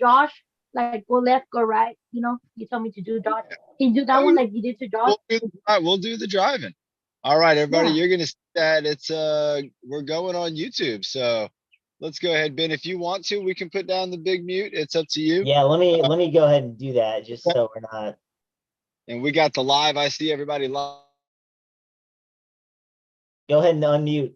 Josh, like go left, go right. You told me to do Josh. Can you do that Oh, one like you did to Josh? we'll do the driving. All right, everybody, Yeah. you're gonna see that it's we're going on YouTube. So let's go ahead, Ben. If you want to, we can put down the big mute. It's up to you. Yeah, let me Uh, let me go ahead and do that just so we're not. and we got the live. I see everybody live. Go ahead and unmute.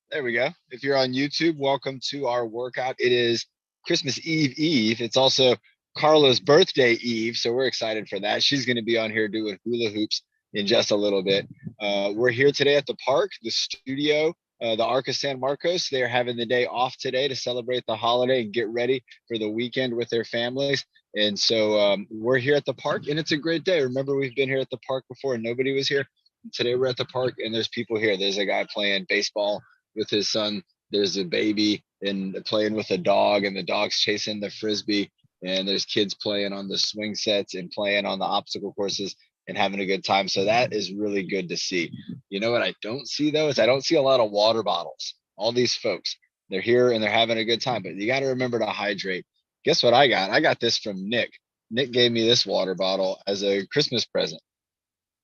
There we go. If you're on YouTube, welcome to our workout. It is Christmas Eve. It's also Carla's birthday Eve, so we're excited for that. She's going to be on here doing hula hoops in just a little bit. We're here today at the park, the studio, the Arca San Marcos. They're having the day off today to celebrate the holiday and get ready for the weekend with their families. And so we're here at the park, and it's a great day. Remember, we've been here at the park before and nobody was here. Today we're at the park, and there's people here. There's a guy playing baseball with his son. There's a baby and playing with a dog, and the dog's chasing the frisbee. And there's kids playing on the swing sets and playing on the obstacle courses and having a good time. So that is really good to see. You know what I don't see though is I don't see a lot of water bottles. All these folks, they're here and they're having a good time, but you got to remember to hydrate. Guess what I got? I got this from Nick. Nick gave me this water bottle as a Christmas present.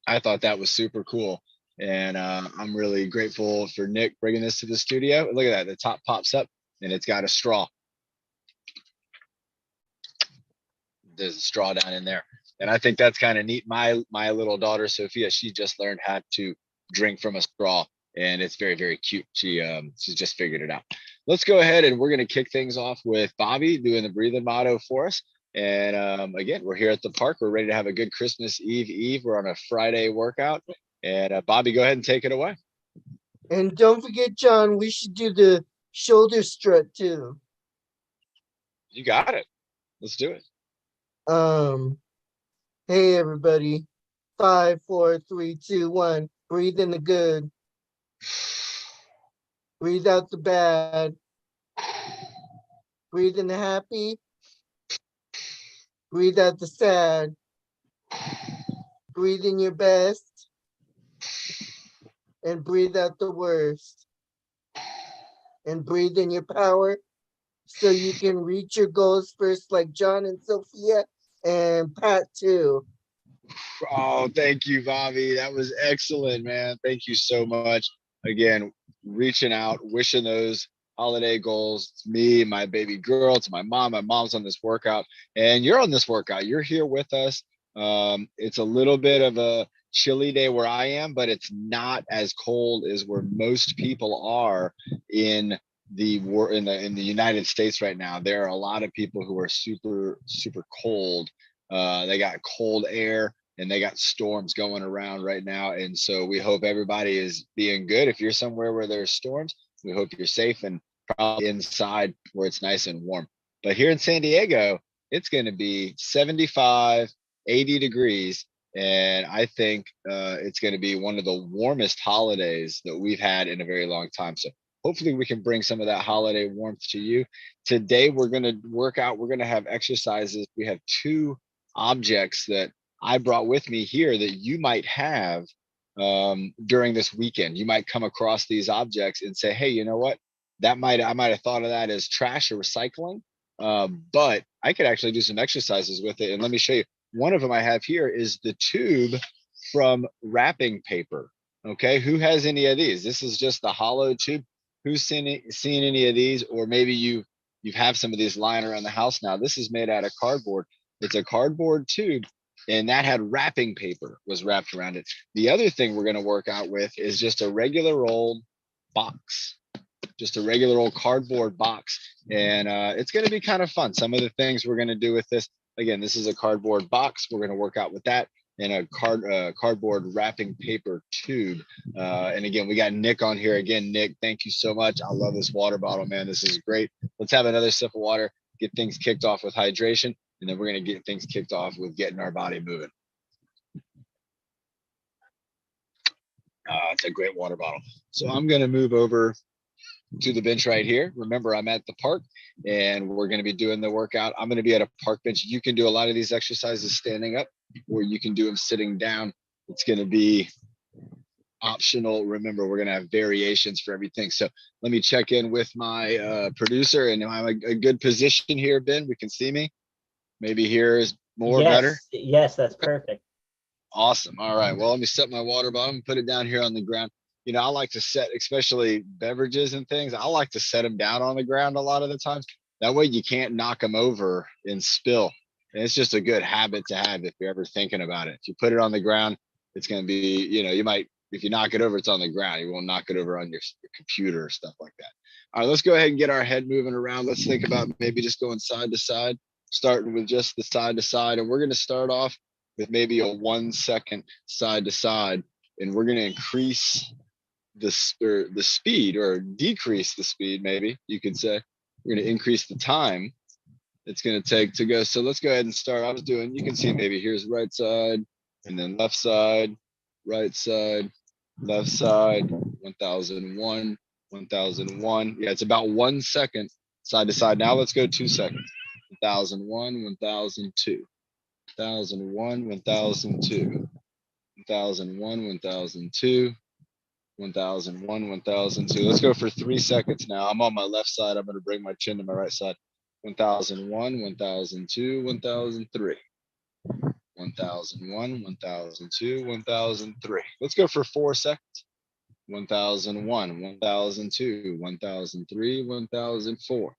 I thought that was super cool. And I'm really grateful for Nick bringing this to the studio. Look at that. The top pops up and it's got a straw. There's a straw down in there. And I think that's kind of neat. My little daughter, Sophia, she just learned how to drink from a straw. And it's very, very cute. She's just figured it out. Let's go ahead and we're going to kick things off with Bobby doing the breathing motto for us. And again, we're here at the park. We're ready to have a good Christmas Eve. We're on a Friday workout. And Bobby, go ahead and take it away. And don't forget, John, we should do the shoulder strut too. You got it. Let's do it. Hey everybody. 5, 4, 3, 2, 1. Breathe in the good. Breathe out the bad. Breathe in the happy. Breathe out the sad. Breathe in your best. And breathe out the worst. And breathe in your power so you can reach your goals first, like John and Sophia and Pat too. Oh, thank you, Bobby. That was excellent, man. Thank you so much. Again, reaching out, wishing those holiday goals to me, my baby girl, to my mom. My mom's on this workout, and you're on this workout. You're here with us. It's a little bit of a chilly day where I am, but it's not as cold as where most people are in the United States right now. There are a lot of people who are super cold. They got cold air and they got storms going around right now. And so we hope everybody is being good. If you're somewhere where there's storms, we hope you're safe and probably inside where it's nice and warm. But here in San Diego, it's going to be 75, 80 degrees. And I think it's going to be one of the warmest holidays that we've had in a very long time. So hopefully we can bring some of that holiday warmth to you. Today, we're going to work out. We're going to have exercises. We have 2 objects that I brought with me here that you might have during this weekend. You might come across these objects and say, hey, you know what? I might have thought of that as trash or recycling, but I could actually do some exercises with it. And let me show you. One of them I have here is the tube from wrapping paper. Okay, who has any of these? This is just the hollow tube. Who's seen any of these? Or maybe you have some of these lying around the house now. This is made out of cardboard. It's a cardboard tube, and that had wrapping paper was wrapped around it. The other thing we're going to work out with is just a regular old box, just a regular old cardboard box. And it's going to be kind of fun. Some of the things we're going to do with this, again, this is a cardboard box. We're going to work out with that and a cardboard wrapping paper tube. And again, we got Nick on here. Again, Nick, thank you so much. I love this water bottle, man. This is great. Let's have another sip of water, get things kicked off with hydration. And then we're going to get things kicked off with getting our body moving. It's a great water bottle. So I'm going to move over to the bench right here. Remember, I'm at the park and we're going to be doing the workout. I'm going to be at a park bench. You can do a lot of these exercises standing up, or you can do them sitting down. It's going to be optional. Remember, we're going to have variations for everything. So let me check in with my producer, and I'm a good position here, Ben. We can see me. Maybe here is more better. Yes, that's perfect. Awesome. All right. Well, let me set my water bottle and put it down here on the ground. You know, I like to set, especially beverages and things, I like to set them down on the ground a lot of the times. That way you can't knock them over and spill. And it's just a good habit to have if you're ever thinking about it. If you put it on the ground, it's going to be, you know, you might, if you knock it over, it's on the ground. You won't knock it over on your computer or stuff like that. All right, let's go ahead and get our head moving around. Let's think about maybe just going side to side, starting with just the side to side. And we're going to start off with maybe a 1 second side to side. And we're going to increase the speed or decrease the speed, maybe you could say. We're going to increase the time it's going to take to go. So let's go ahead and start. I was doing, you can see maybe here's right side and then left side, right side, left side, 1001, 1001. Yeah, it's about 1 second side to side. Now let's go 2 seconds. 1001, 1002, 1001, 1002, 1001, 1002, 1001, 1002. Let's go for 3 seconds now. I'm on my left side. I'm going to bring my chin to my right side. 1001, 1002, 1003. 1001, 1002, 1003. Let's go for 4 seconds. 1001, 1002, 1003, 1004.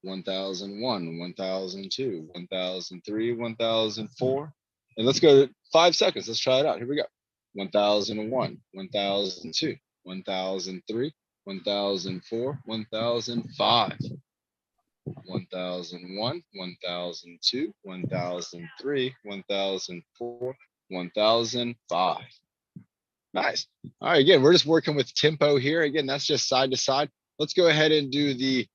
1001, 1002, 1003, 1004. And let's go 5 seconds. Let's try it out. Here we go. 1001, 1002, 1003, 1004, 1005. 1001, 1002, 1003, 1004, 1005. Nice. All right, again, we're just working with tempo here. Again, that's just side to side. Let's go ahead and do the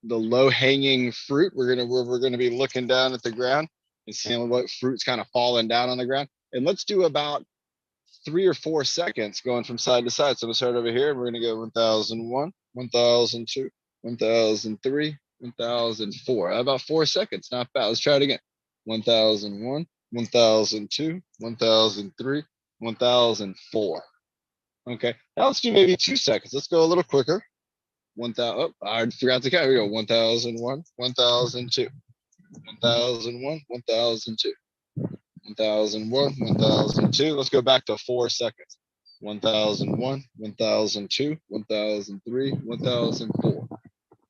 low hanging fruit. We're gonna be looking down at the ground and seeing what fruit's kind of falling down on the ground. And let's do about 3 or 4 seconds going from side to side. So we'll start over here and we're gonna go 1001, 1002, 1003, 1004. About 4 seconds, not bad. Let's try it again. 1001, 1002, 1003, 1004. Okay, now let's do maybe 2 seconds. Let's go a little quicker. 1000. Oh, I forgot to count. Here we go. 1001, 1002, 1001, 1002, 1001, 1002. Let's go back to 4 seconds. 1001, 1002, 1003, 1004.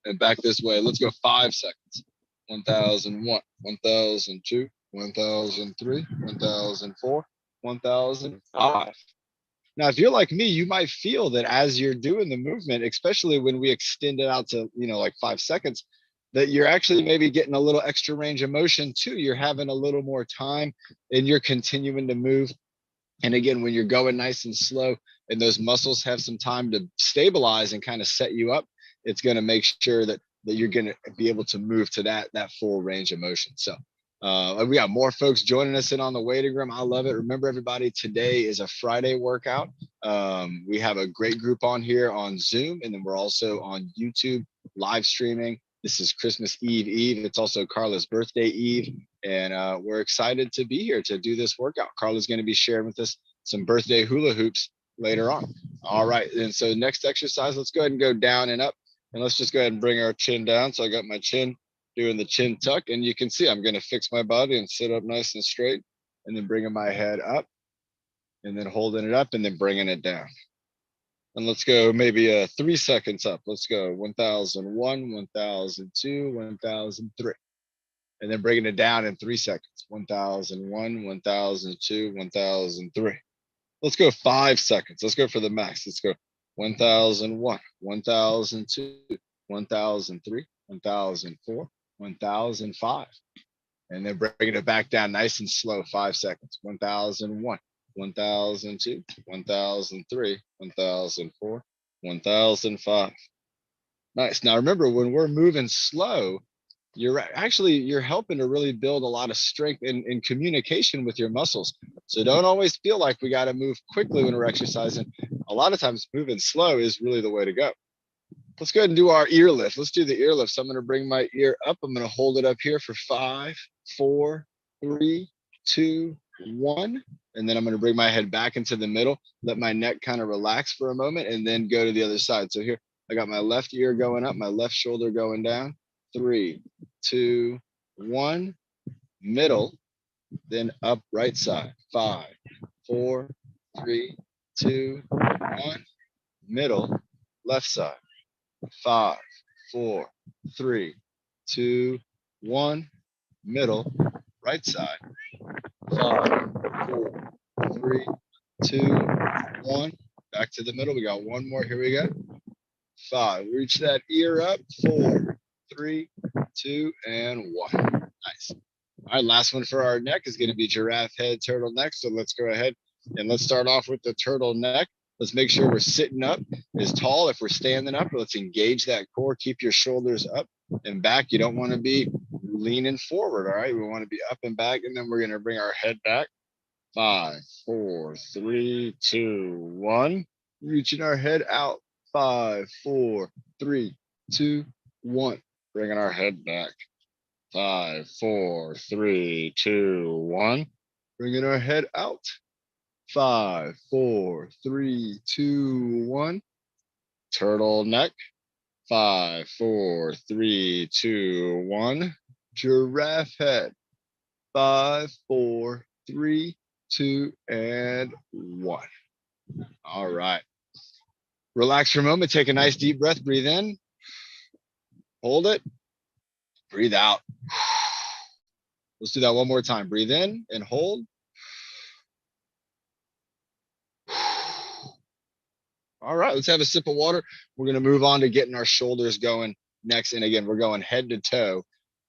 And back this way. Let's go 5 seconds. 1001, 1002, 1003, 1004, 1005. Now, if you're like me, you might feel that as you're doing the movement, especially when we extend it out to, you know, like 5 seconds, that you're actually maybe getting a little extra range of motion too. You're having a little more time and you're continuing to move. And again, when you're going nice and slow and those muscles have some time to stabilize and kind of set you up, it's going to make sure that you're going to be able to move to that full range of motion. So we got more folks joining us in on the waiting room. I love it. Remember, everybody, today is a Friday workout. We have a great group on here on Zoom, and then we're also on YouTube live streaming. This is Christmas Eve. It's also Carla's birthday Eve, and we're excited to be here to do this workout. Carla's going to be sharing with us some birthday hula hoops later on. All right, and so next exercise, let's go ahead and go down and up, and let's just go ahead and bring our chin down. So I got my chin doing the chin tuck, and you can see I'm going to fix my body and sit up nice and straight, and then bringing my head up, and then holding it up, and then bringing it down. And let's go maybe 3 seconds up. Let's go 1001, 1002, 1003. And then bringing it down in 3 seconds. 1001, 1002, 1003. Let's go 5 seconds. Let's go for the max. Let's go 1001, 1002, 1003, 1004, 1005. And then bringing it back down nice and slow, 5 seconds. 1001, 1002, 1003, 1004, 1005. Nice. Now remember, when we're moving slow, you're helping to really build a lot of strength in communication with your muscles. So don't always feel like we got to move quickly when we're exercising. A lot of times moving slow is really the way to go. Let's go ahead and do our ear lift. Let's do the ear lift. So I'm going to bring my ear up. I'm going to hold it up here for 5, 4, 3, 2, 1. And then I'm going to bring my head back into the middle, let my neck kind of relax for a moment, and then go to the other side. So here, I got my left ear going up, my left shoulder going down. 3, 2, 1, middle, then up right side. 5, 4, 3, 2, 1, middle, left side. 5, 4, 3, 2, 1, middle, right side. 5, 4, 3, 2, 1. Back to the middle. We got one more. Here we go. 5. Reach that ear up. 4, 3, 2, and 1. Nice. All right, last one for our neck is going to be giraffe head, turtleneck. So let's go ahead and let's start off with the turtleneck. Let's make sure we're sitting up as tall. If we're standing up, let's engage that core. Keep your shoulders up and back. You don't want to be leaning forward. All right, we want to be up and back, and then we're going to bring our head back. 5, 4, 3, 2, 1. Reaching our head out. 5, 4, 3, 2, 1. Bringing our head back. 5, 4, 3, 2, 1. Bringing our head out. 5, 4, 3, 2, 1. Turtleneck. 5, 4, 3, 2, 1. Giraffe head. 5, 4, 3, 2, and 1. All right. Relax for a moment. Take a nice deep breath. Breathe in. Hold it. Breathe out. Let's do that one more time. Breathe in and hold. All right, let's have a sip of water. We're going to move on to getting our shoulders going next. And again, we're going head to toe.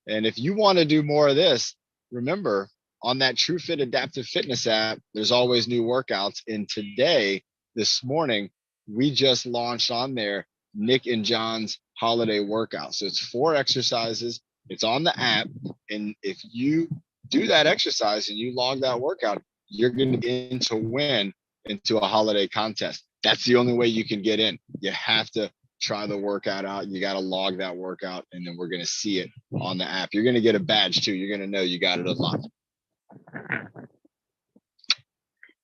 And if you want to do more of this, remember on that TruFit Adaptive Fitness app, there's always new workouts. And today, this morning, we just launched on there Nick and John's holiday workout. So it's 4 exercises. It's on the app. And if you do that exercise and you log that workout, you're going to get in to win into a holiday contest. That's the only way you can get in. You have to try the workout out. You got to log that workout, and then we're going to see it on the app. You're going to get a badge too. You're going to know you got it unlocked.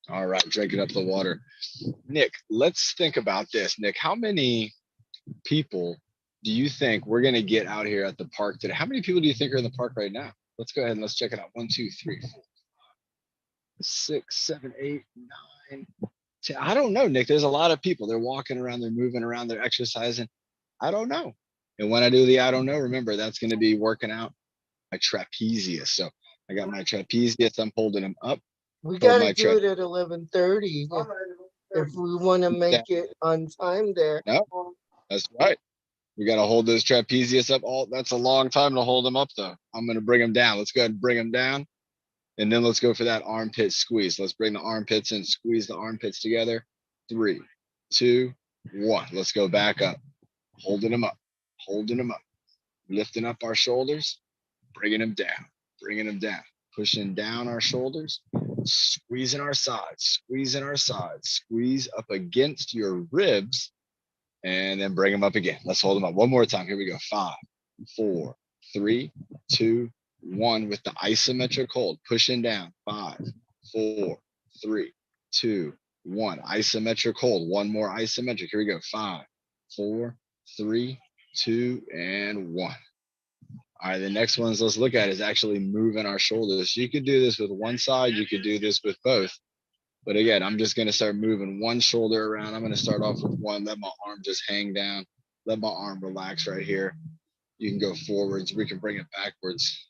All right, drinking up the water. Nick, let's think about this. Nick, how many people do you think we're going to get out here at the park today? How many people do you think are in the park right now? Let's go ahead and let's check it out. 1, 2, 3, 4, 6, 7, 8, 9, 10. I don't know, Nick. There's a lot of people. They're walking around, they're moving around, they're exercising. I don't know. And when I do the I don't know, remember that's going to be working out my trapezius. So I got my trapezius. I'm holding them up. We got to do it at 11:30 if we want to make it on time there. No, that's right. We got to hold those trapezius up. That's a long time to hold them up, though. I'm going to bring them down. Let's go ahead and bring them down. And then let's go for that armpit squeeze. Let's bring the armpits in, squeeze the armpits together. 3, 2, 1. Let's go back up. Holding them up, holding them up. Lifting up our shoulders, bringing them down, bringing them down. Pushing down our shoulders, squeezing our sides, squeezing our sides. Squeeze up against your ribs, and then bring them up again. Let's hold them up one more time. Here we go. 5, 4, 3, 2, 1 with the isometric hold, pushing down. 5, 4, 3, 2, 1. Isometric hold. One more isometric. Here we go. 5, 4, 3, 2, and 1. All right, the next ones let's look at is actually moving our shoulders. You could do this with one side, you could do this with both. But again, I'm just going to start moving one shoulder around. I'm going to start off with one, let my arm just hang down, let my arm relax right here. You can go forwards, we can bring it backwards.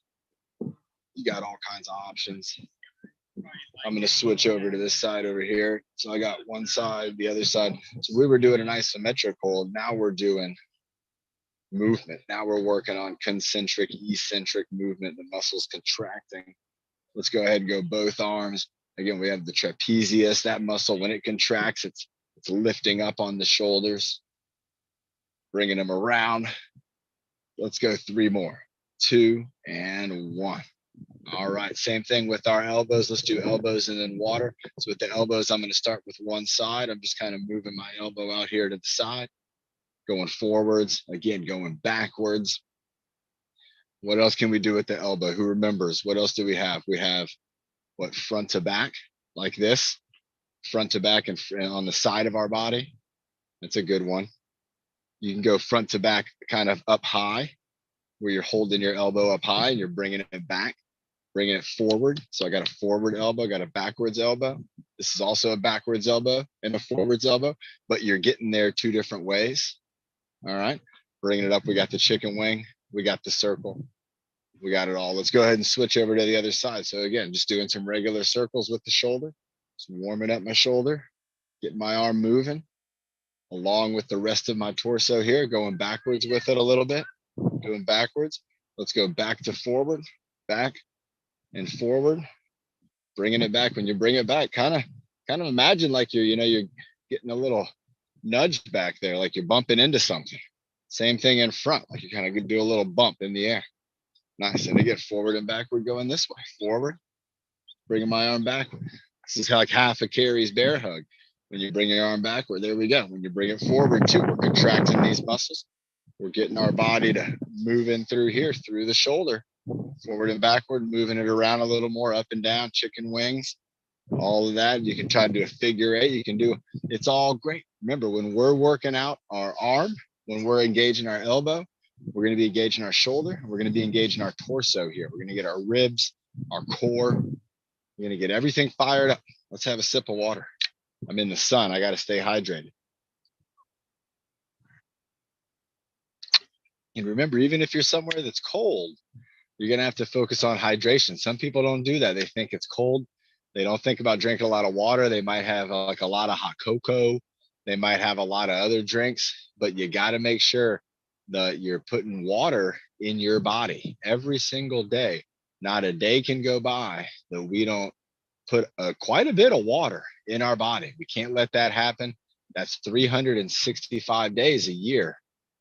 You got all kinds of options. I'm going to switch over to this side over here. So I got one side, the other side. So we were doing an isometric hold. Now we're doing movement. Now we're working on concentric, eccentric movement, the muscles contracting. Let's go ahead and go both arms. Again, we have the trapezius, that muscle, when it contracts, it's lifting up on the shoulders, bringing them around. Let's go 3 more, 2, and 1. All right, same thing with our elbows. Let's do elbows and then water. So with the elbows, I'm going to start with one side. I'm just kind of moving my elbow out here to the side. Going forwards, again, going backwards. What else can we do with the elbow? Who remembers? What else do we have? We have what, front to back, like this, front to back and on the side of our body. That's a good one. You can go front to back kind of up high. where you're holding your elbow up high and you're bringing it back, bringing it forward. So I got a forward elbow, got a backwards elbow. This is also a backwards elbow and a forwards elbow, but you're getting there two different ways. All right, bringing it up. We got the chicken wing, we got the circle, we got it all. Let's go ahead and switch over to the other side. So again, just doing some regular circles with the shoulder, just warming up my shoulder, getting my arm moving along with the rest of my torso here, going backwards with it a little bit, going backwards. Let's go back to forward, back and forward, bringing it back. When you bring it back, kind of imagine like you're getting a little nudged back there, like you're bumping into something. Same thing in front, like you kind of do a little bump in the air. Nice. And again, forward and backward going this way. Forward, bringing my arm backward. This is like half a Carrie's bear hug. When you bring your arm backward, there we go. When you bring it forward too, we're contracting these muscles. We're getting our body to move in through here, through the shoulder, forward and backward, moving it around a little more, up and down, chicken wings, all of that. You can try to do a figure eight. You can do, it's all great. Remember, when we're working out our arm, when we're engaging our elbow, we're going to be engaging our shoulder. We're going to be engaging our torso here. We're going to get our ribs, our core. We're going to get everything fired up. Let's have a sip of water. I'm in the sun. I got to stay hydrated. And remember, even if you're somewhere that's cold, you're going to have to focus on hydration. Some people don't do that. They think it's cold. They don't think about drinking a lot of water. They might have like a lot of hot cocoa. They might have a lot of other drinks, but you got to make sure that you're putting water in your body every single day. Not a day can go by that we don't put quite a bit of water in our body. We can't let that happen. That's 365 days a year.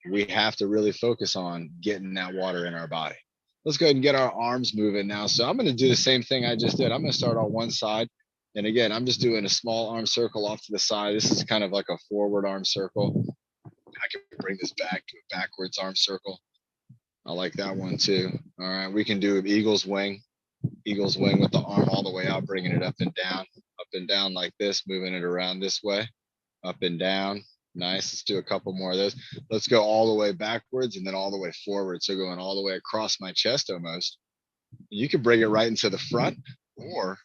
We have to really focus on getting that water in our body. Let's go ahead and get our arms moving now. So I'm going to do the same thing I just did. I'm going to start on one side. And again, I'm just doing a small arm circle off to the side. This is kind of like a forward arm circle. I can bring this back to a backwards arm circle. I like that one too. All right, we can do eagle's wing with the arm all the way out, bringing it up and down like this, moving it around this way, up and down. Nice. Let's do a couple more of those. Let's go all the way backwards and then all the way forward. So going all the way across my chest almost. You can bring it right into the front, or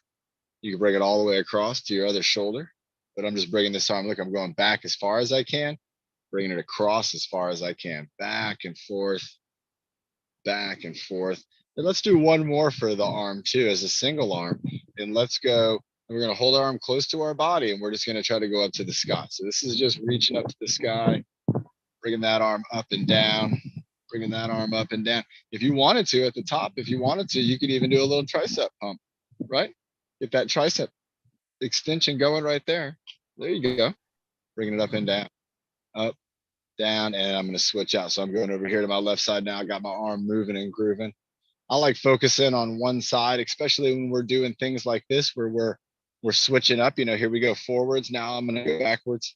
you can bring it all the way across to your other shoulder. But I'm just bringing this arm. Look, I'm going back as far as I can, bringing it across as far as I can, back and forth, back and forth. And let's do one more for the arm too, as a single arm. And let's go. We're going to hold our arm close to our body, and we're just going to try to go up to the sky. So this is just reaching up to the sky, bringing that arm up and down, bringing that arm up and down. If you wanted to at the top, if you wanted to, you could even do a little tricep pump, right? Get that tricep extension going right there. There you go. Bringing it up and down, up, down, and I'm going to switch out. So I'm going over here to my left side now. I got my arm moving and grooving. I like focusing on one side, especially when we're doing things like this, where we're switching up. Here we go forwards. Now I'm going to go backwards,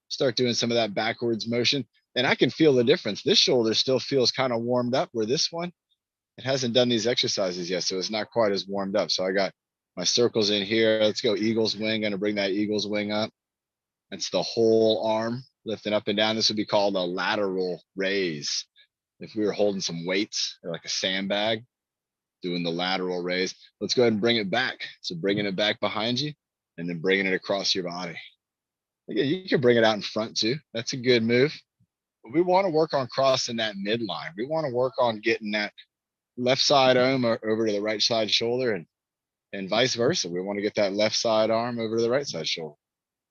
start doing some of that backwards motion. And I can feel the difference. This shoulder still feels kind of warmed up, where this one, it hasn't done these exercises yet. So it's not quite as warmed up. So I got my circles in here. Let's go eagle's wing. Going to bring that eagle's wing up. That's the whole arm lifting up and down. This would be called a lateral raise. If we were holding some weights, like a sandbag, doing the lateral raise. Let's go ahead and bring it back. So bringing it back behind you and then bringing it across your body. Again, you can bring it out in front too. That's a good move. But we want to work on crossing that midline. We want to work on getting that left side arm over to the right side shoulder, and vice versa. We want to get that left side arm over to the right side shoulder.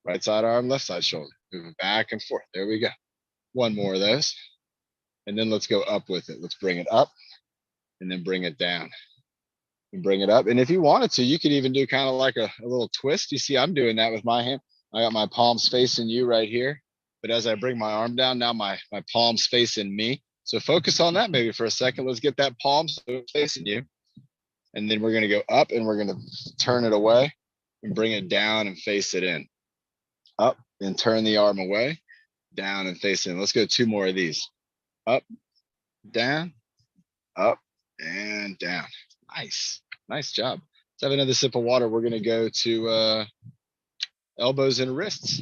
Right side arm, left side shoulder. Moving back and forth. There we go. One more of those. And then let's go up with it. Let's bring it up and then bring it down. And bring it up. And if you wanted to, you could even do kind of like a little twist. You see, I'm doing that with my hand. I got my palms facing you right here. But as I bring my arm down, now my palms facing me. So focus on that maybe for a second. Let's get that palm facing you. And then we're going to go up and we're going to turn it away and bring it down and face it in. Up and turn the arm away, down and face in. Let's go two more of these. Up, down, up, and down. Nice. Nice job. Let's have another sip of water. We're going to go to elbows and wrists.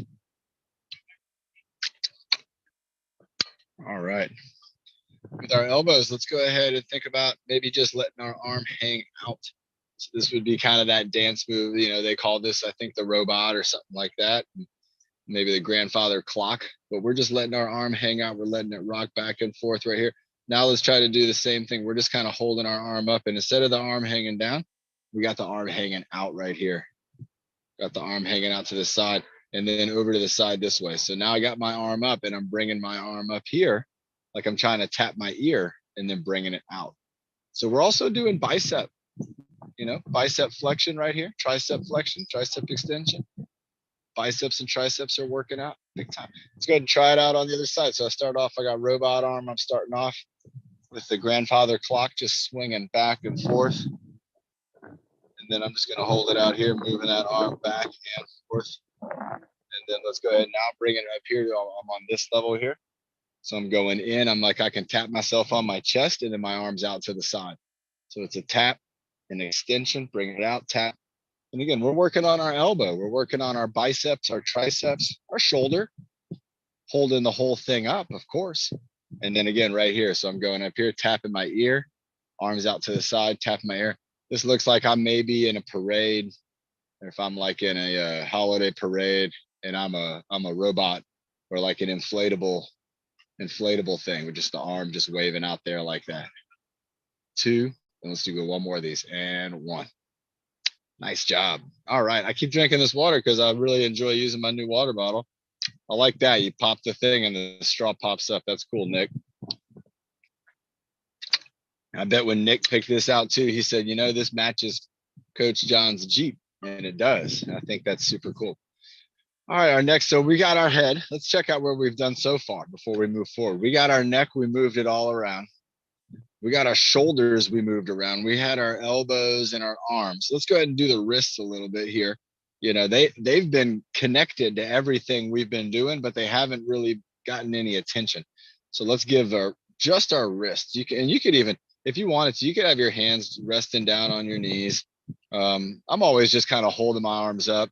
All right. with our elbows, let's go ahead and think about maybe just letting our arm hang out. So this would be kind of that dance move. You know, they call this, I think, the robot or something like that. Maybe the grandfather clock, but we're just letting our arm hang out. We're letting it rock back and forth right here. Now let's try to do the same thing. We're just kind of holding our arm up, and instead of the arm hanging down, we got the arm hanging out right here. Got the arm hanging out to the side and then over to the side this way. So now I got my arm up and I'm bringing my arm up here like I'm trying to tap my ear and then bringing it out. So we're also doing bicep, you know, bicep flexion right here, tricep flexion, tricep extension. Biceps and triceps are working out big time. Let's go ahead and try it out on the other side. So I start off, I got robot arm. I'm starting off with the grandfather clock, just swinging back and forth. And then I'm just going to hold it out here, moving that arm back and forth. And then let's go ahead and now bring it up here. I'm on this level here. So I'm going in. I'm like, I can tap myself on my chest and then my arm's out to the side. So it's a tap, an extension, bring it out, tap. And again, we're working on our elbow. We're working on our biceps, our triceps, our shoulder, holding the whole thing up, of course. And then again, right here. So I'm going up here, tapping my ear, arms out to the side, tapping my ear. This looks like I'm maybe in a parade, or if I'm like in a holiday parade and I'm a robot or like an inflatable thing with just the arm just waving out there like that. 2, and let's do one more of these, and 1. Nice job. All right, I keep drinking this water because I really enjoy using my new water bottle. I like that. You pop the thing and the straw pops up. That's cool, Nick. I bet when Nick picked this out too, he said, you know, this matches Coach John's Jeep, and it does. I think that's super cool. All right, our next, so we got our head. Let's check out where we've done so far before we move forward. We got our neck, we moved it all around. We got our shoulders, we moved around. We had our elbows and our arms. Let's go ahead and do the wrists a little bit here. You know, they've been connected to everything we've been doing, but they haven't really gotten any attention. So let's give just our wrists. You could even, if you wanted to, you could have your hands resting down on your knees. I'm always just kind of holding my arms up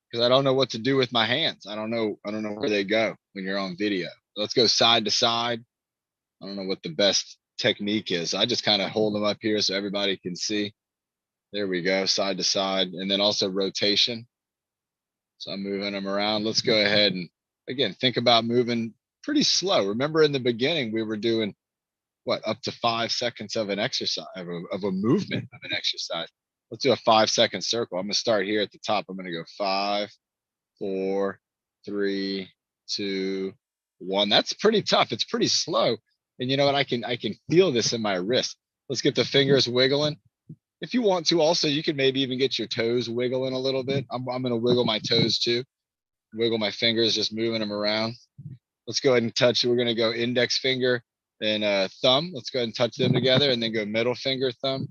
because I don't know what to do with my hands. I don't know where they go when you're on video. Let's go side to side. I don't know what the best technique is. I just kind of hold them up here so everybody can see. There we go, side to side, and then also rotation. So I'm moving them around. Let's go ahead and again, think about moving pretty slow. Remember in the beginning, we were doing what, up to 5 seconds of an exercise, of a movement of an exercise. Let's do a 5-second circle. I'm gonna start here at the top. I'm gonna go 5, 4, 3, 2, 1. That's pretty tough. It's pretty slow. And you know what? I can feel this in my wrist. Let's get the fingers wiggling. If you want to, also, you can maybe even get your toes wiggling a little bit. I'm going to wiggle my toes too. Wiggle my fingers, just moving them around. Let's go ahead and touch. We're going to go index finger and thumb. Let's go ahead and touch them together and then go middle finger, thumb,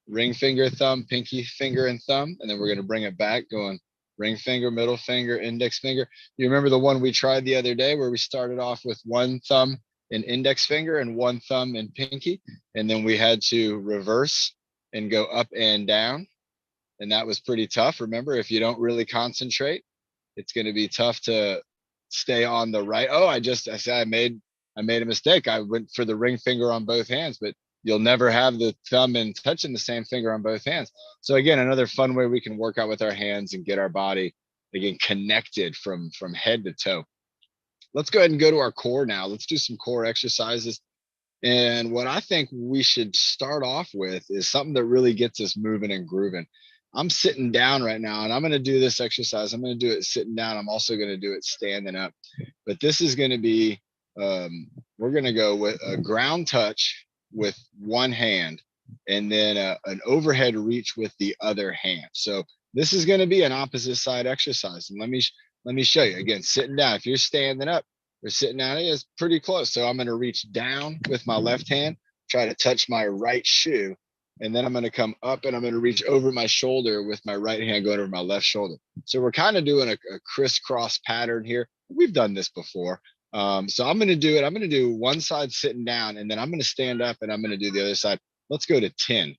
ring finger, thumb, pinky finger, and thumb. And then we're going to bring it back going ring finger, middle finger, index finger. You remember the one we tried the other day where we started off with one thumb and index finger and one thumb and pinky. And then we had to reverse and go up and down. And that was pretty tough. Remember, if you don't really concentrate, it's going to be tough to stay on the right. Oh, I said I made a mistake. I went for the ring finger on both hands, but you'll never have the thumb and touching the same finger on both hands. So again, another fun way we can work out with our hands and get our body again connected from head to toe. Let's go ahead and go to our core now. Let's do some core exercises. And what I think we should start off with is something that really gets us moving and grooving. I'm sitting down right now and I'm going to do this exercise. I'm going to do it sitting down. I'm also going to do it standing up. But this is going to be, we're going to go with a ground touch with one hand and then an overhead reach with the other hand. So this is going to be an opposite side exercise. And let me show you again, sitting down. If you're standing up or sitting down, it's pretty close. So I'm going to reach down with my left hand, try to touch my right shoe. And then I'm going to come up and I'm going to reach over my shoulder with my right hand going over my left shoulder. So we're kind of doing a crisscross pattern here. We've done this before. So I'm going to do it. I'm going to do one side sitting down and then I'm going to stand up and I'm going to do the other side. Let's go to 10.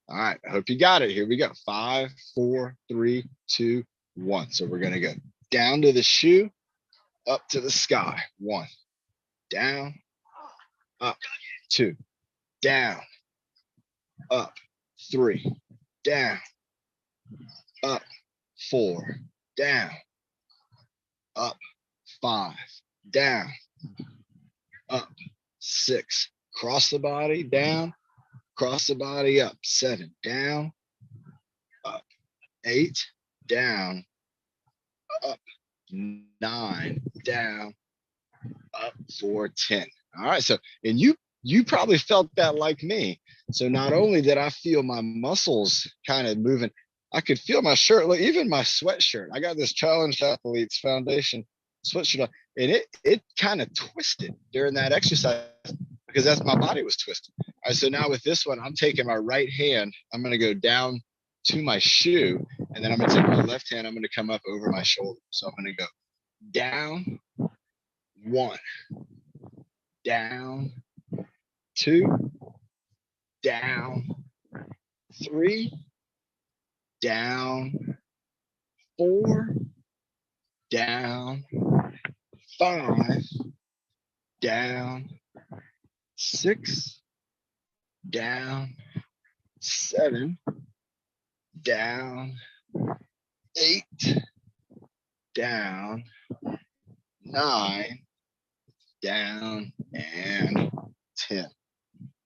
All right. I hope you got it. Here we go. 5, 4, 3, 2, 1. So we're going to go down to the shoe, up to the sky. 1, down, up, 2, down, up, 3, down, up, 4, down, up, 5, down, up, 6, cross the body, down, cross the body, up, 7, down, up, 8, down, up, 9, down, up, 4, 10. All right, so, and you probably felt that like me. So not only did I feel my muscles kind of moving, I could feel my shirt, like even my sweatshirt. I got this Challenge Athletes Foundation sweatshirt on, and it kind of twisted during that exercise because that's my body was twisted. All right, so now with this one, I'm taking my right hand, I'm going to go down to my shoe, and then I'm going to take my left hand, I'm going to come up over my shoulder. So I'm going to go down, 1, down, 2, down, 3, down, 4, down, 5, down, 6, down, 7, down, 8, down, 9, down, and 10.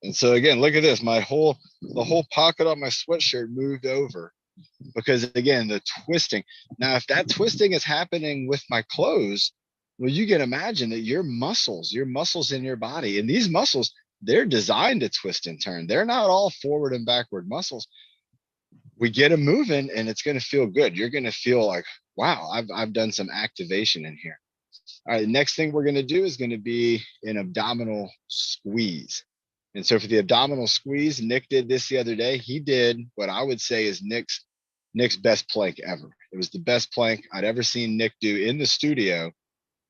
And so again, look at this. The whole pocket on my sweatshirt moved over because again, the twisting. Now, if that twisting is happening with my clothes, well, you can imagine that your muscles in your body, and these muscles, they're designed to twist and turn. They're not all forward and backward muscles. We get them moving and it's going to feel good. You're going to feel like, wow, I've done some activation in here. All right, next thing we're going to do is going to be an abdominal squeeze. And so for the abdominal squeeze, Nick did this the other day. He did what I would say is Nick's best plank ever. It was the best plank I'd ever seen Nick do in the studio.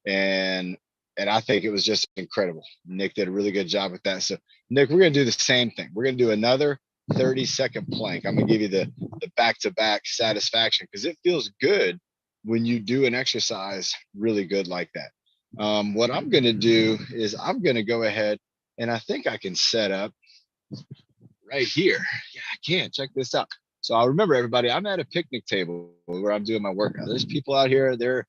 And I think it was just incredible. Nick did a really good job with that. So Nick, we're going to do the same thing. We're going to do another 30-second plank. I'm going to give you the back-to-back satisfaction because it feels good when you do an exercise really good like that. What I'm going to do is I'm going to go ahead and I think I can set up right here. Yeah, I can. Check this out. So I remember everybody, I'm at a picnic table where I'm doing my workout. There's people out here, they're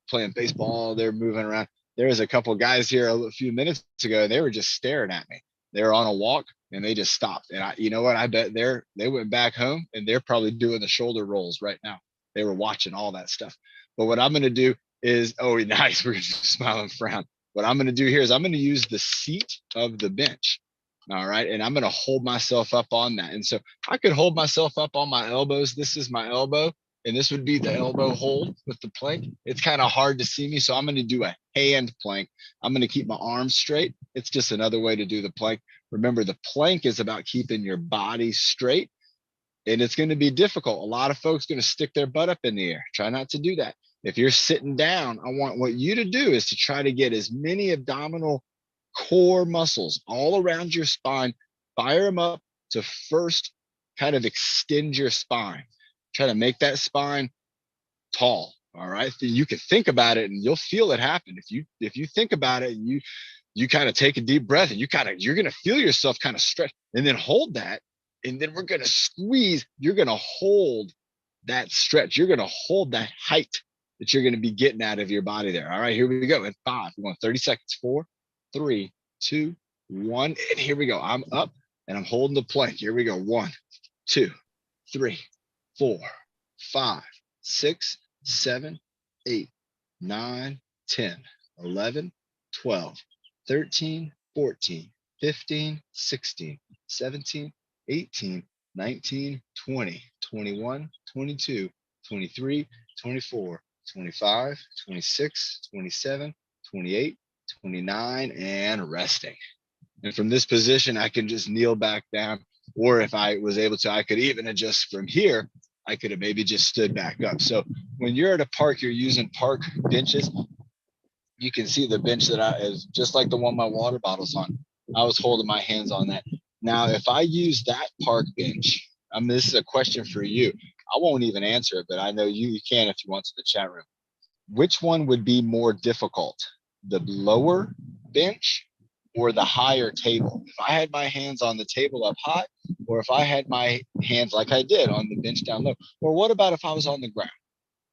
playing baseball, they're moving around. There was a couple of guys here a few minutes ago, and they were just staring at me. They were on a walk and they just stopped. And you know what? I bet they went back home and they're probably doing the shoulder rolls right now. They were watching all that stuff. But what I'm going to do is, oh, nice. We're going to smile and frown. What I'm going to do here is I'm going to use the seat of the bench. All right. And I'm going to hold myself up on that. And so I could hold myself up on my elbows. This is my elbow. And this would be the elbow hold with the plank. It's kind of hard to see me. So I'm going to do a hand plank. I'm going to keep my arms straight. It's just another way to do the plank. Remember, the plank is about keeping your body straight. And it's going to be difficult. A lot of folks are going to stick their butt up in the air. Try not to do that. If you're sitting down, I want what you to do is to try to get as many abdominal core muscles all around your spine, fire them up to first kind of extend your spine. Try to make that spine tall. All right. You can think about it and you'll feel it happen. If you think about it and you kind of take a deep breath and you're going to feel yourself kind of stretch and then hold that. And then we're going to squeeze. You're going to hold that stretch. You're going to hold that height that you're going to be getting out of your body there. All right, here we go. In 5, we're going 30 seconds. 4, 3, 2, 1. And here we go. I'm up and I'm holding the plank. Here we go. 1, 2, 3, 4, 5, 6, 7, 8, 9, 10, 11, 12, 13, 14, 15, 16, 17, 18, 19, 20, 21, 22, 23, 24, 25, 26, 27, 28, 29, and resting. And from this position, I can just kneel back down. Or if I was able to, I could even adjust from here. I could have maybe just stood back up. So when you're at a park, you're using park benches. You can see the bench that is just like the one my water bottle's on. I was holding my hands on that. Now, if I use that park bench, this is a question for you. I won't even answer it, but I know you can if you want to the chat room. Which one would be more difficult? The lower bench or the higher table. If I had my hands on the table up high, or if I had my hands like I did on the bench down low, or what about if I was on the ground?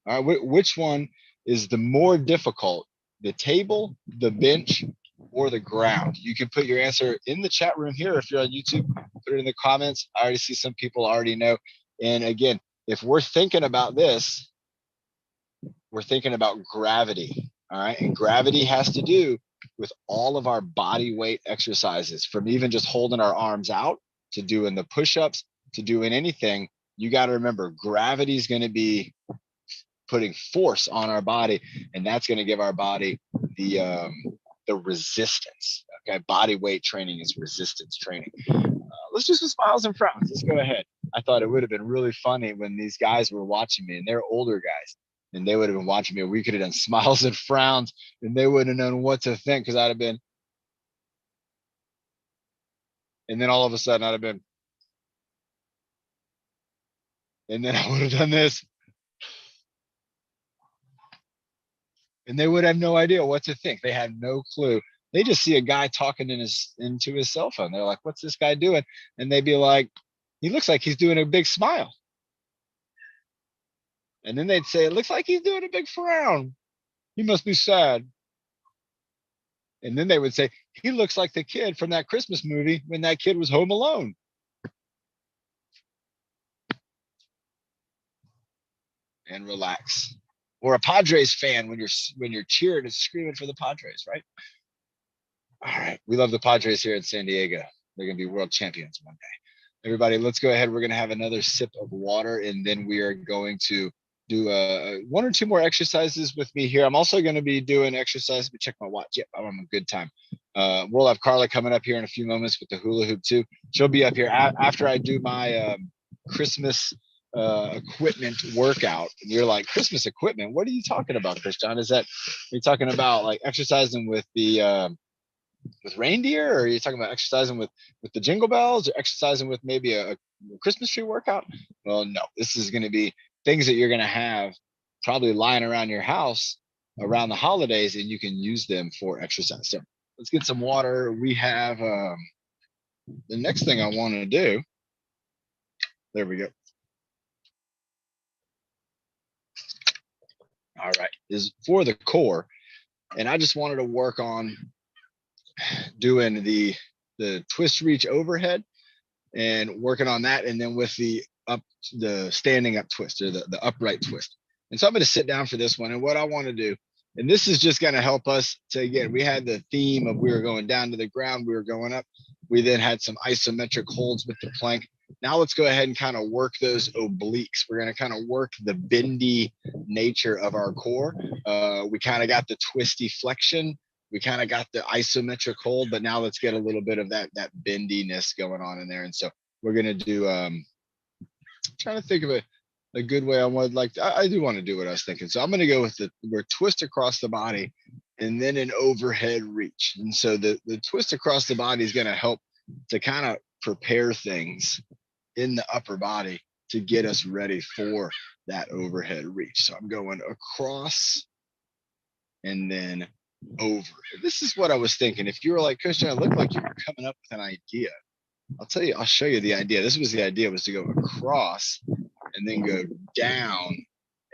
All right, which one is the more difficult, the table, the bench, or the ground? You can put your answer in the chat room here. If you're on YouTube, put it in the comments. I already see some people already know. And again, if we're thinking about this, we're thinking about gravity. All right, and gravity has to do with all of our body weight exercises, from even just holding our arms out to doing the push-ups to doing anything. You got to remember, gravity is going to be putting force on our body, and that's going to give our body the resistance. Okay, body weight training is resistance training. Let's do some smiles and frowns. Let's go ahead. I thought it would have been really funny when these guys were watching me, and they're older guys, and they would have been watching me. We could have done smiles and frowns, and they wouldn't have known what to think, because I'd have been, and then all of a sudden I'd have been, and then I would have done this, and they would have no idea what to think. They had no clue. They just see a guy talking into his cell phone. They're like, what's this guy doing? And they'd be like, he looks like he's doing a big smile. And then they'd say, it looks like he's doing a big frown. He must be sad. And then they would say, he looks like the kid from that Christmas movie when that kid was home alone. And relax. Or a Padres fan when you're cheering and screaming for the Padres, right? All right, we love the Padres here in San Diego. They're gonna be world champions one day. Everybody, let's go ahead. We're gonna have another sip of water, and then we are going to do one or two more exercises with me here. I'm also gonna be doing exercise. Let me check my watch. Yep, I'm on a good time. We'll have Carla coming up here in a few moments with the hula hoop too. She'll be up here after I do my Christmas equipment workout. And you're like, Christmas equipment? What are you talking about, Christian? Is that, are you talking about like exercising with the with reindeer, or are you talking about exercising with the jingle bells, or exercising with maybe a Christmas tree workout? Well, no, this is going to be things that you're going to have probably lying around your house around the holidays, and you can use them for exercise. So let's get some water. We have the next thing I want to do. There we go. All right, is for the core, and I just wanted to work on doing the twist reach overhead and working on that, and then with the standing up twist, or the upright twist. And so I'm going to sit down for this one, and what I want to do, and this is just going to help us to, again, we had the theme of we were going down to the ground, we were going up, we then had some isometric holds with the plank. Now let's go ahead and kind of work those obliques. We're going to kind of work the bendy nature of our core. We kind of got the twisty flexion, we kind of got the isometric hold, but now let's get a little bit of that bendiness going on in there. And so we're going to do trying to think of a good way. I do want to do what I was thinking. So I'm going to go with we're twist across the body and then an overhead reach. And so the twist across the body is going to help to kind of prepare things in the upper body to get us ready for that overhead reach. So I'm going across and then over. This is what I was thinking. If you were like, Christian, I look like you were coming up with an idea. I'll show you the idea. This was the idea, was to go across and then go down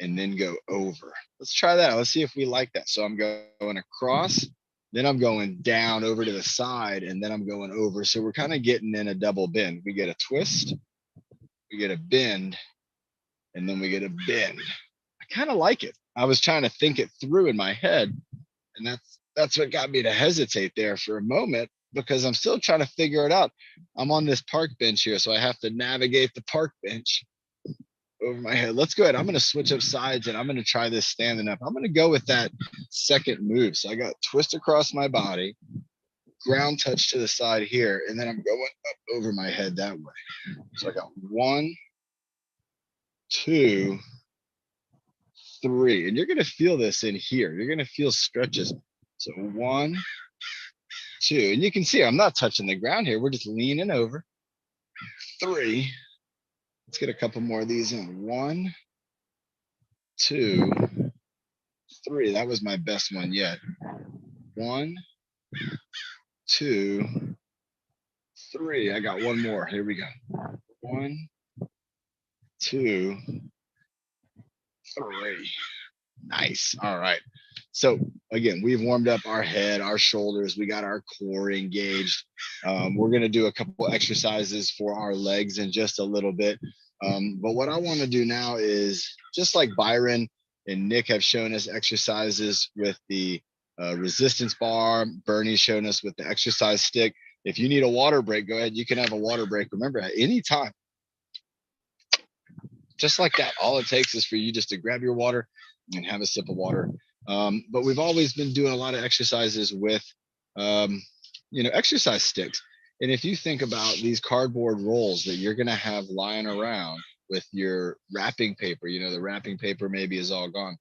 and then go over. Let's try that. Let's see if we like that. So I'm going across, then I'm going down over to the side, and then I'm going over. So we're kind of getting in a double bend. We get a twist, we get a bend, and then we get a bend. I kind of like it. I was trying to think it through in my head, and that's what got me to hesitate there for a moment, because I'm still trying to figure it out. I'm on this park bench here, so I have to navigate the park bench over my head. Let's go ahead. I'm going to switch up sides, and I'm going to try this standing up. I'm going to go with that second move. So I got twist across my body, ground touch to the side here, and then I'm going up over my head that way. So I got 1, 2, 3, and you're going to feel this in here. You're going to feel stretches. So 1, 2, and you can see I'm not touching the ground here. We're just leaning over. 3. Let's get a couple more of these in. 1, 2, 3. That was my best one yet. 1, 2, 3. I got one more. Here we go. 1, 2, 3. Nice. All right. So again, we've warmed up our head, our shoulders. We got our core engaged. We're going to do a couple exercises for our legs in just a little bit. But what I want to do now is, just like Byron and Nick have shown us exercises with the resistance bar, Bernie's shown us with the exercise stick. If you need a water break, go ahead. You can have a water break. Remember, at any time, just like that, all it takes is for you just to grab your water and have a sip of water. But we've always been doing a lot of exercises with, exercise sticks. And if you think about these cardboard rolls that you're going to have lying around with your wrapping paper, the wrapping paper maybe is all gone.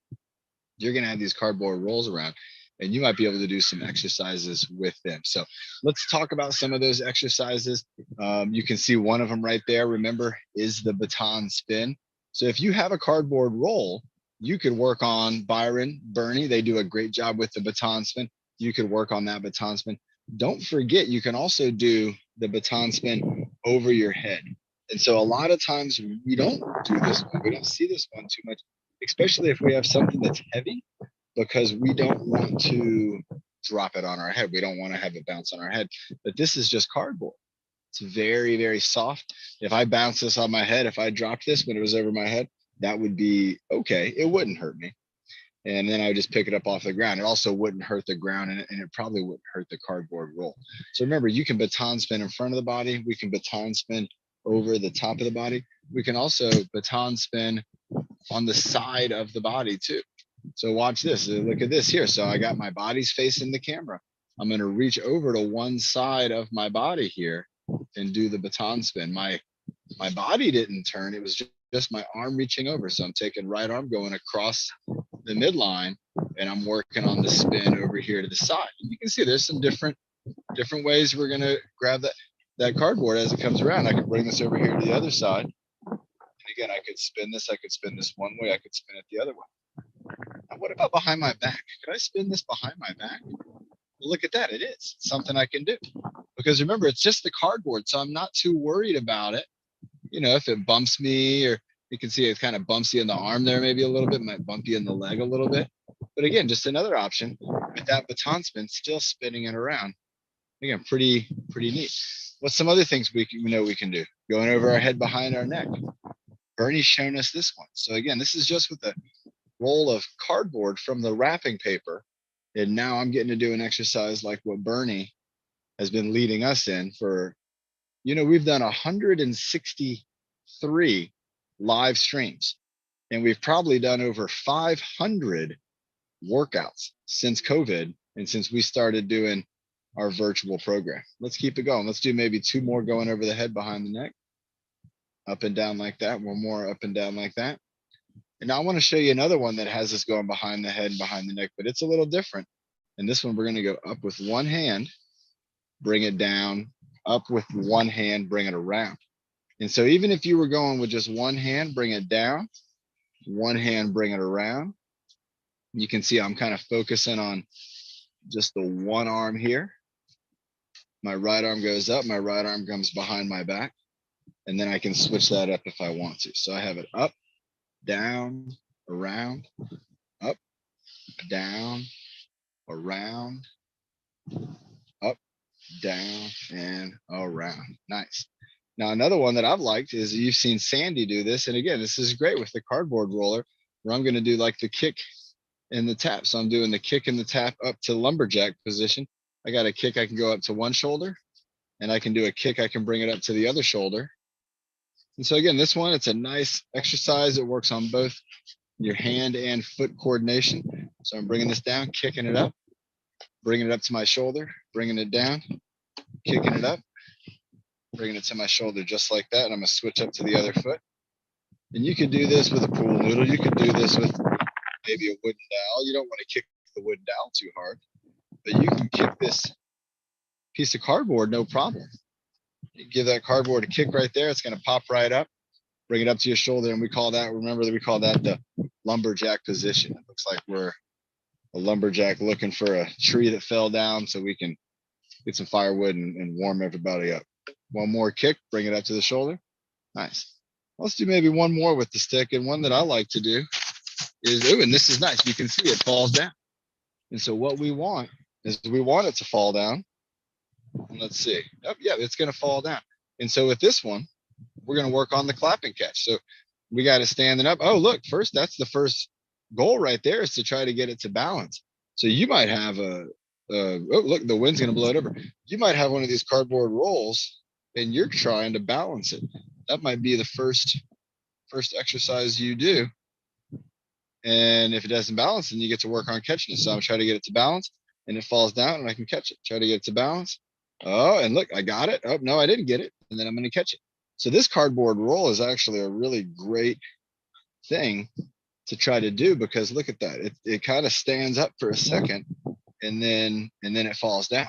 You're going to have these cardboard rolls around, and you might be able to do some exercises with them. So let's talk about some of those exercises. You can see one of them right there, remember, is the baton spin. So if you have a cardboard roll, you could work on Byron, Bernie. They do a great job with the baton spin. You could work on that baton spin. Don't forget, you can also do the baton spin over your head. And so a lot of times we don't do this one. We don't see this one too much, especially if we have something that's heavy, because we don't want to drop it on our head. We don't want to have it bounce on our head. But this is just cardboard. It's very, very soft. If I bounce this on my head, if I dropped this when it was over my head, that would be okay. It wouldn't hurt me. And then I would just pick it up off the ground. It also wouldn't hurt the ground, and it probably wouldn't hurt the cardboard roll. So remember, you can baton spin in front of the body. We can baton spin over the top of the body. We can also baton spin on the side of the body too. So watch this. Look at this here. So I got my body's facing the camera. I'm going to reach over to one side of my body here and do the baton spin. My body didn't turn. It was just my arm reaching over. So I'm taking right arm going across the midline, and I'm working on the spin over here to the side. You can see there's some different ways we're going to grab that cardboard as it comes around. I can bring this over here to the other side. And again, I could spin this. I could spin this one way. I could spin it the other way. Now, what about behind my back? Could I spin this behind my back? Well, look at that. It is. It's something I can do. Because remember, it's just the cardboard, so I'm not too worried about it. If it bumps me, or you can see it kind of bumps you in the arm there maybe a little bit, might bump you in the leg a little bit. But again, just another option with that baton spin, still spinning it around. Again, pretty neat. What's some other things we can do? Going over our head behind our neck. Bernie's shown us this one. So again, this is just with a roll of cardboard from the wrapping paper. And now I'm getting to do an exercise like what Bernie has been leading us in for, we've done 163 live streams, and we've probably done over 500 workouts since COVID and since we started doing our virtual program. Let's keep it going. Let's do maybe 2 more going over the head behind the neck, up and down like that. 1 more up and down like that. And now I want to show you another one that has us going behind the head and behind the neck, but it's a little different. And this one, we're going to go up with one hand, bring it down, up with one hand, bring it around. And so even if you were going with just one hand, bring it down, one hand, bring it around. You can see I'm kind of focusing on just the one arm here. My right arm goes up, my right arm comes behind my back, and then I can switch that up if I want to. So I have it up, down, around, up, down, around, up, down, and around. Nice. Now, another one that I've liked is you've seen Sandy do this. And again, this is great with the cardboard roller, where I'm going to do like the kick and the tap. So I'm doing the kick and the tap up to lumberjack position. I got a kick. I can go up to one shoulder, and I can do a kick. I can bring it up to the other shoulder. And so again, this one, it's a nice exercise. It works on both your hand and foot coordination. So I'm bringing this down, kicking it up, bringing it up to my shoulder, bringing it down, kicking it up, bringing it to my shoulder just like that. And I'm going to switch up to the other foot. And you could do this with a pool noodle. You could do this with maybe a wooden dowel. You don't want to kick the wooden dowel too hard, but you can kick this piece of cardboard, no problem. You give that cardboard a kick right there. It's going to pop right up, bring it up to your shoulder. And we call that the lumberjack position. It looks like we're a lumberjack looking for a tree that fell down so we can get some firewood and warm everybody up. One more kick, bring it up to the shoulder. Nice. Let's do maybe one more with the stick. And one that I like to do is, ooh, and this is nice. You can see it falls down. And so what we want is we want it to fall down. Let's see. Oh, yeah, it's going to fall down. And so with this one, we're going to work on the clap and catch. So we got to standing up. Oh, look, first, that's the first goal right there, is to try to get it to balance. So you might have oh, look, the wind's going to blow it over. You might have one of these cardboard rolls and you're trying to balance it. That might be the first exercise you do. And if it doesn't balance, then you get to work on catching it. So I'm trying to get it to balance and it falls down and I can catch it. Try to get it to balance. Oh, and look, I got it. Oh, no, I didn't get it. And then I'm going to catch it. So this cardboard roll is actually a really great thing to try to do, because look at that. It kind of stands up for a second and then it falls down.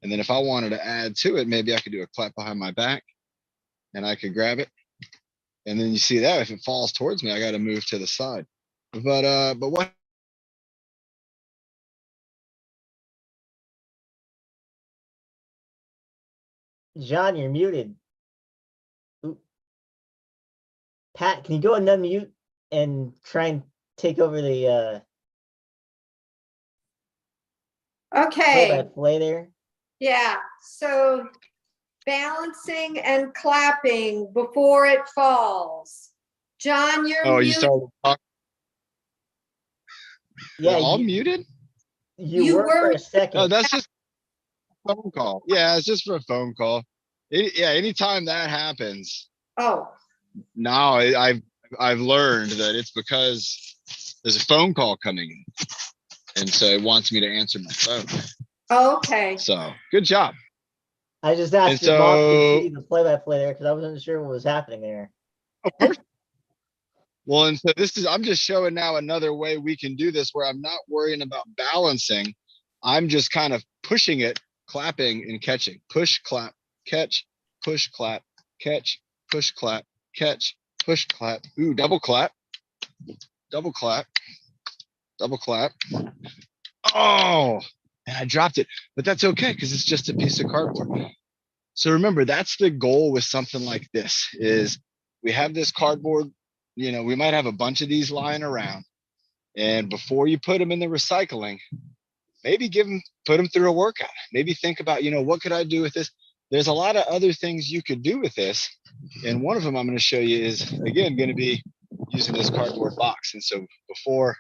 And then if I wanted to add to it, maybe I could do a clap behind my back and I could grab it. And then you see that if it falls towards me, I got to move to the side. But what? John, you're muted. Oop. Pat, can you go and unmute and try and take over the Okay, play-by-play there? yeah, so balancing and clapping before it falls. John, you're Oh, you muted. started talking. Yeah, All muted? you were for a second. Oh, that's just a phone call. Yeah, it's just for a phone call. Yeah, anytime that happens. Oh, Now I've learned that it's because there's a phone call coming in, and so it wants me to answer my phone. okay. So good job. I just asked And your mom to so- see the play-by-play there because I wasn't sure what was happening there. Of course. Well, and so I'm just showing now another way we can do this where I'm not worrying about balancing. I'm just kind of pushing it, clapping and catching. Push, clap, catch, push, clap, catch, push, clap, catch, push, clap. Ooh, double clap, double clap, double clap. Oh, and I dropped it, but that's okay because it's just a piece of cardboard. So remember, that's the goal with something like this is we have this cardboard, we might have a bunch of these lying around, and before you put them in the recycling, maybe put them through a workout. Maybe think about, what could I do with this? There's a lot of other things you could do with this. And one of them I'm going to show you is, again, going to be using this cardboard box. And so before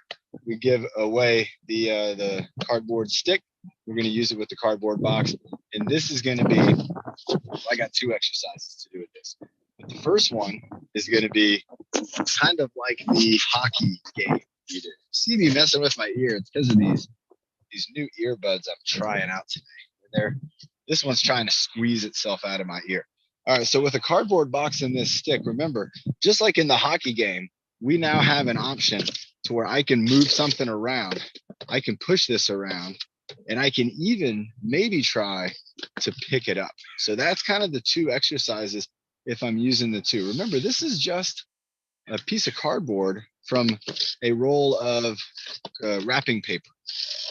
we give away the cardboard stick, we're going to use it with the cardboard box. And this is going to be, I got 2 exercises to do with this. But the first one is going to be kind of like the hockey game you do. See me messing with my ear. It's because of these new earbuds I'm trying out today. This one's trying to squeeze itself out of my ear. All right, so with a cardboard box and this stick, remember, just like in the hockey game, we now have an option to where I can move something around. I can push this around, and I can even maybe try to pick it up. So that's kind of the 2 exercises if I'm using the 2. Remember, this is just a piece of cardboard from a roll of wrapping paper.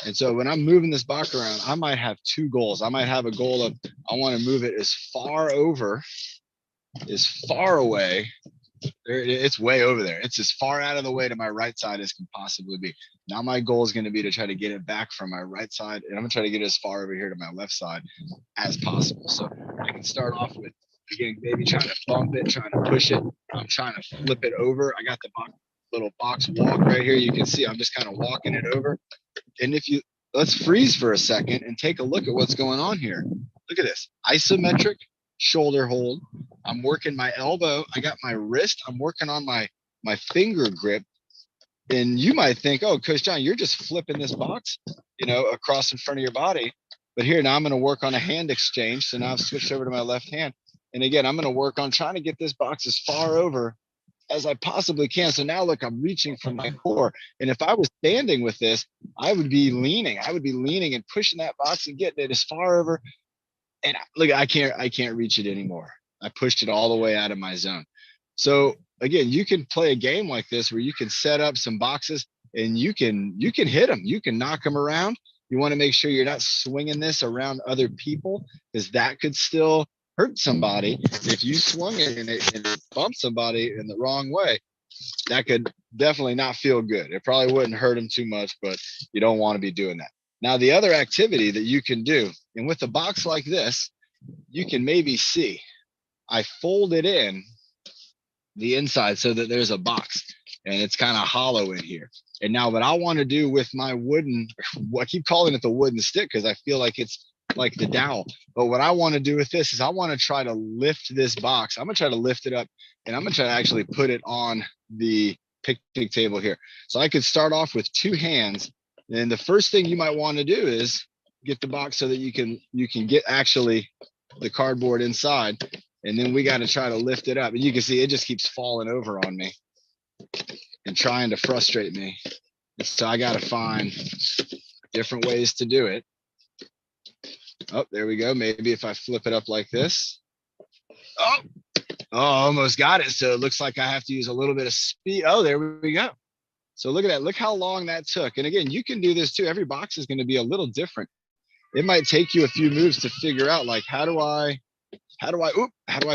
And so when I'm moving this box around, I might have 2 goals. I might have a goal of, I want to move it as far away. It's way over there. It's as far out of the way to my right side as can possibly be. Now my goal is going to be to try to get it back from my right side, and I'm going to try to get it as far over here to my left side as possible. So I can start off with, again, maybe trying to bump it, trying to push it. I'm trying to flip it over. I got the little box walk right here. You can see I'm just kind of walking it over. And let's freeze for a second and take a look at what's going on here. Look at this, isometric shoulder hold. I'm working my elbow. I got my wrist. I'm working on my finger grip. And you might think, oh, Coach John, you're just flipping this box, across in front of your body. But here, now I'm going to work on a hand exchange. So now I've switched over to my left hand. And again, I'm going to work on trying to get this box as far over as I possibly can. So now look, I'm reaching for my core. And if I was standing with this, I would be leaning and pushing that box and getting it as far over. And look, I can't reach it anymore. I pushed it all the way out of my zone. So again, you can play a game like this where you can set up some boxes and you can hit them. You can knock them around. You want to make sure you're not swinging this around other people, because that could still hurt somebody. If you swung it and it bumped somebody in the wrong way, that could definitely not feel good. It probably wouldn't hurt them too much, but you don't want to be doing that. Now, the other activity that you can do, and with a box like this, you can maybe see, I fold it in the inside so that there's a box and it's kind of hollow in here. And now what I want to do with my wooden, I keep calling it the wooden stick because I feel like it's like the dowel. But what I want to do with this is I want to try to lift this box. I'm going to try to lift it up, and I'm going to try to actually put it on the picnic table here. So I could start off with two hands. And the first thing you might want to do is get the box so that you can get actually the cardboard inside. And then we got to try to lift it up. And you can see it just keeps falling over on me and trying to frustrate me. So I got to find different ways to do it. Oh, there we go. Maybe if I flip it up like this. Oh, almost got it. So it looks like I have to use a little bit of speed. Oh, there we go. So look at that. Look how long that took. And again, you can do this too. Every box is going to be a little different. It might take you a few moves to figure out, like, how do I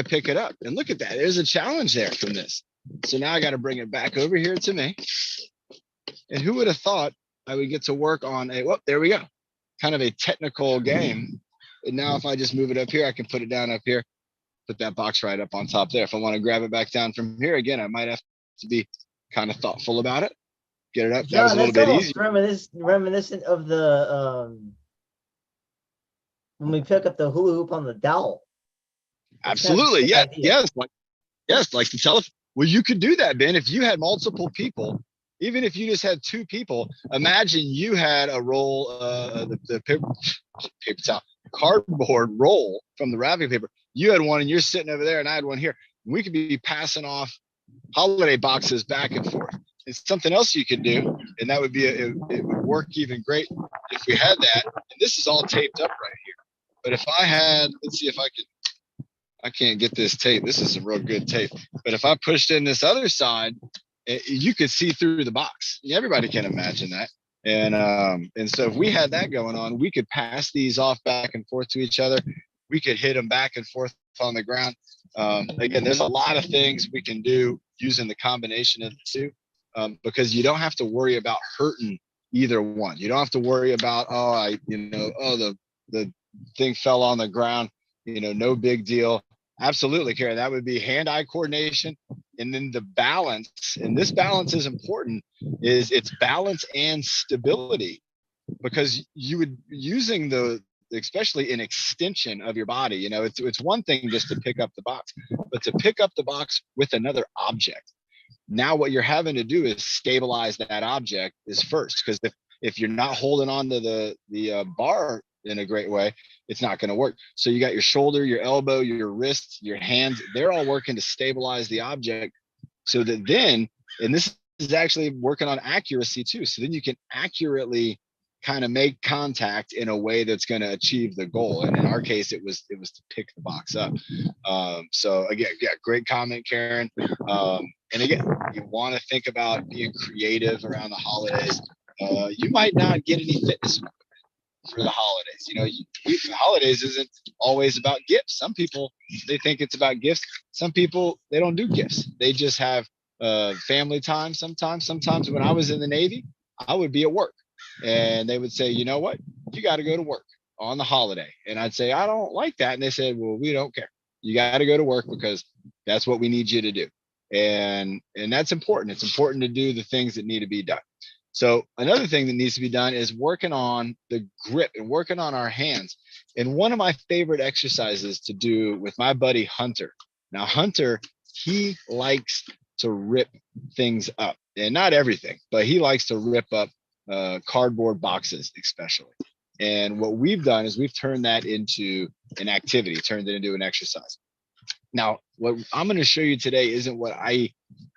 pick it up? And look at that. There's a challenge there from this. So now I got to bring it back over here to me. And who would have thought I would get to work on there we go. Kind of a technical game. And now if I just move it up here, I can put it down up here, put that box right up on top there. If I want to grab it back down from here, again, I might have to be kind of thoughtful about it. Get it up. That was a little bit easy. Reminiscent of the when we pick up the hula hoop on the dowel. Absolutely. Yeah. Yes. Like the telephone. Well, you could do that, Ben. If you had multiple people, even if you just had two people, imagine you had a roll, the paper towel, cardboard roll from the wrapping paper. You had one and you're sitting over there and I had one here. We could be passing off holiday boxes back and forth. It's something else you could do. And that would be, it would work even great if we had that. And this is all taped up right here. But if I had, let's see if I can't get this tape. This is some real good tape. But if I pushed in this other side, you could see through the box. Everybody can imagine that. And so if we had that going on, we could pass these off back and forth to each other. We could hit them back and forth on the ground. Again, there's a lot of things we can do using the combination of the two, because you don't have to worry about hurting either one. You don't have to worry about, the thing fell on the ground, no big deal. Absolutely, Karen. That would be hand-eye coordination. And then the balance, and this balance is important, is it's balance and stability, because you would using especially an extension of your body, it's one thing just to pick up the box, but to pick up the box with another object. Now what you're having to do is stabilize that object is first, because if you're not holding on to the bar in a great way, it's not going to work. So you got your shoulder, your elbow, your wrist, your hands, they're all working to stabilize the object, so that then, and this is actually working on accuracy too, so then you can accurately kind of make contact in a way that's going to achieve the goal. And in our case, it was to pick the box up. So again, yeah, great comment, Karen. And again, you want to think about being creative around the holidays. You might not get any fitness for the holidays. The holidays isn't always about gifts. Some people, they think it's about gifts. Some people, they don't do gifts. They just have family time sometimes. Sometimes when I was in the Navy, I would be at work and they would say, you know what, you got to go to work on the holiday. And I'd say, I don't like that. And they said, well, we don't care. You got to go to work because that's what we need you to do. And that's important. It's important to do the things that need to be done. So another thing that needs to be done is working on the grip and working on our hands. And one of my favorite exercises to do with my buddy Hunter. Now, Hunter, he likes to rip things up, and not everything, but he likes to rip up cardboard boxes, especially. And what we've done is we've turned that into an activity, turned it into an exercise. Now, what I'm going to show you today isn't what I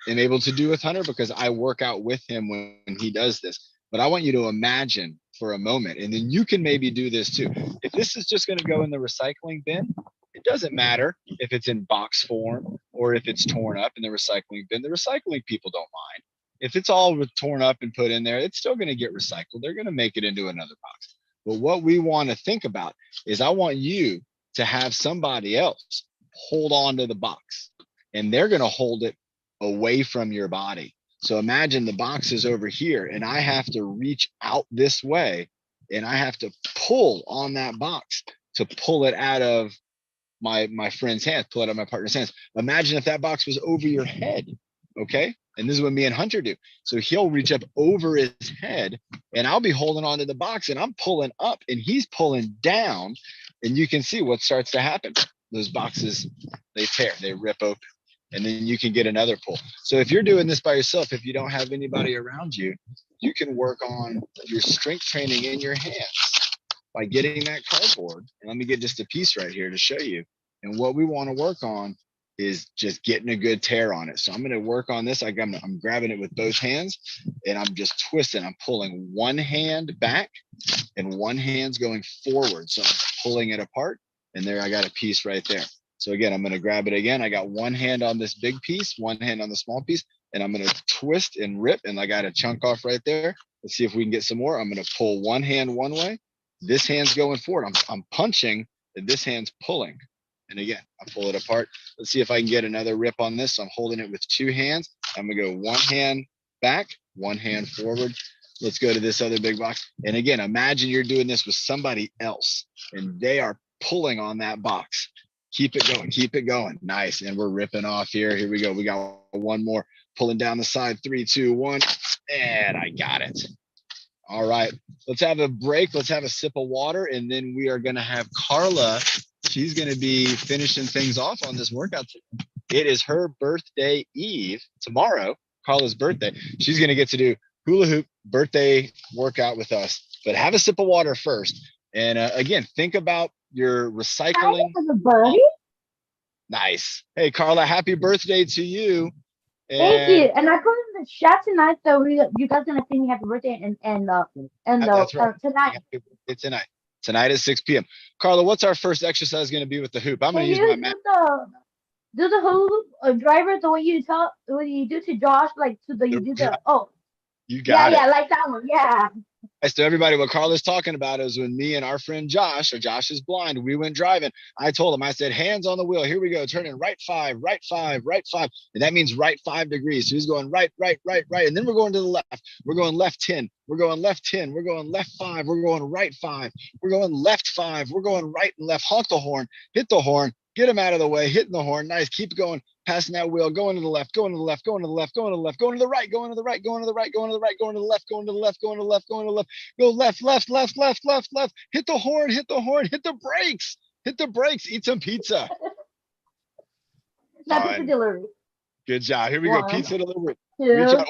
am able to do with Hunter, because I work out with him when he does this. But I want you to imagine for a moment, and then you can maybe do this too. If this is just going to go in the recycling bin, it doesn't matter if it's in box form or if it's torn up in the recycling bin. The recycling people don't mind. If it's all torn up and put in there, it's still going to get recycled. They're going to make it into another box. But what we want to think about is I want you to have somebody else hold on to the box, and they're going to hold it away from your body. So imagine the box is over here and I have to reach out this way and I have to pull on that box to pull it out of my friend's hands, pull it out of my partner's hands. Imagine if that box was over your head, okay? And this is what me and Hunter do. So he'll reach up over his head and I'll be holding onto the box and I'm pulling up and he's pulling down, and you can see what starts to happen. Those boxes, they tear, they rip open, and then you can get another pull. So if you're doing this by yourself, if you don't have anybody around you, you can work on your strength training in your hands by getting that cardboard. And let me get just a piece right here to show you. And what we want to work on is just getting a good tear on it. So I'm going to work on this. I'm grabbing it with both hands and I'm just twisting. I'm pulling one hand back and one hand's going forward. So I'm pulling it apart, and there I got a piece right there. So again, I'm going to grab it again. I got one hand on this big piece, one hand on the small piece, and I'm going to twist and rip, and I got a chunk off right there. Let's see if we can get some more. I'm going to pull one hand one way. This hand's going forward. I'm punching, and this hand's pulling. And again, I pull it apart. Let's see if I can get another rip on this. So I'm holding it with two hands. I'm going to go one hand back, one hand forward. Let's go to this other big box. And again, imagine you're doing this with somebody else, and they are pulling on that box. Keep it going, keep it going. Nice. And we're ripping off here. Here we go. We got one more, pulling down the side. 3, 2, 1. And I got it. All right. Let's have a break. Let's have a sip of water. And then we are going to have Carla. She's going to be finishing things off on this workout. It is her birthday eve tomorrow, Carla's birthday. She's going to get to do hula hoop birthday workout with us. But have a sip of water first. And again, think about your recycling. Buddy. Nice. Hey, Carla, happy birthday to you. Thank you. And I put in the chat tonight, so you guys gonna sing me happy birthday and That's right. tonight. Happy birthday tonight. Tonight at 6 p.m. Carla, what's our first exercise going to be with the hoop? I'm going to use my mat. Do the hoop driver the way you do to Josh, like you do the You got it. Yeah, like that one. Yeah. So everybody, what Carla's talking about is when me and our friend Josh, or Josh is blind, we went driving. I told him, I said, hands on the wheel. Here we go. Turning right 5, right 5, right 5. And that means right 5 degrees. So he's going right, right, right, right. And then we're going to the left. We're going left 10. We're going left 10. We're going left 5. We're going right 5. We're going left 5. We're going right and left. Honk the horn. Hit the horn. Get him out of the way. Hitting the horn. Nice. Keep going. Passing that wheel, going to the left, going to the left, going to the left, going to the left, going to the right, going to the right, going to the right, going to the right, going to the left, going to the left, going to the left, going to the left, go left, left, left, left, left, left. Hit the horn, hit the horn, hit the brakes, hit the brakes, eat some pizza. Not pizza delivery. Good job. Here we go. Pizza delivery. 2, Reach out.